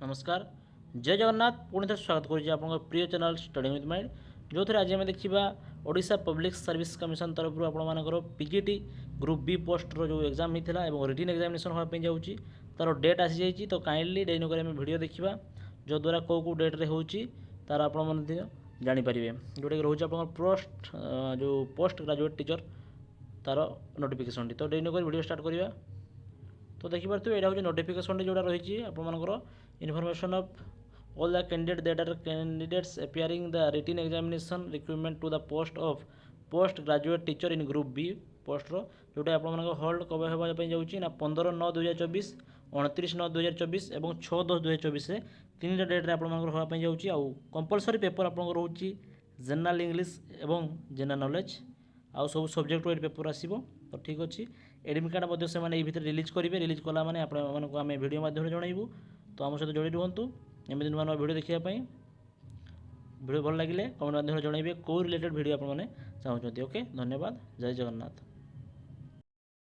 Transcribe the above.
नमस्कार जय जगन्नाथ पुणी थे स्वागत करुच्ची आप प्रिय चैनल स्टडी विथ माइंड जो थे आज आम देखा ओडिशा पब्लिक सर्विस कमिशन तरफ आपर पीजीटी ग्रुप बी पोस्टर जो एग्जाम होता है रिटन एग्जामिनेशन होगापी जाऊँगी तार डेट आसी जाइए तो काइंडली डेरी नक वीडियो देखा जो द्वारा कौ डेट्रे हो तार आप जानीपारे जोटा रोचे आप पोस्ट जो पोस्ट ग्रेजुएट टीचर तार नोटिफिकेशन तो डेरी नक वीडियो स्टार्ट करवा तो देखिए यहाँ हूँ नोटिफिकेशन जोड़ा रही आपर information of all the candidate that are candidates appearing the written examination recruitment to the post of post graduate teacher in group B पोस्टर जोटा आप होल्ड कब होगापी जाऊँगी ना 15/9/2024 29/9/2024 और 6/10/2024 तीन डेट्रे आपकी जाऊँगी आउ कंपलसरी पेपर आप रोचे जनरल इंग्लीश और जनरल नॉलेज आउ सब सब्जेक्ट वाइज पेपर आसो तो ठीक अच्छे एडमिट कार्ड से ये रिलीज करेंगे रिलीज कला मैंने आम वीडियो माध्यम जनइबू तो आम सहित जोड़ी रुहतु एमती नुआ नुआ वीडियो देखापी वीडियो भल लगे कमेंट माध्यम जनइबे कौ रिलेटेड वीडियो आपने चाहते ओके धन्यवाद जय जगन्नाथ।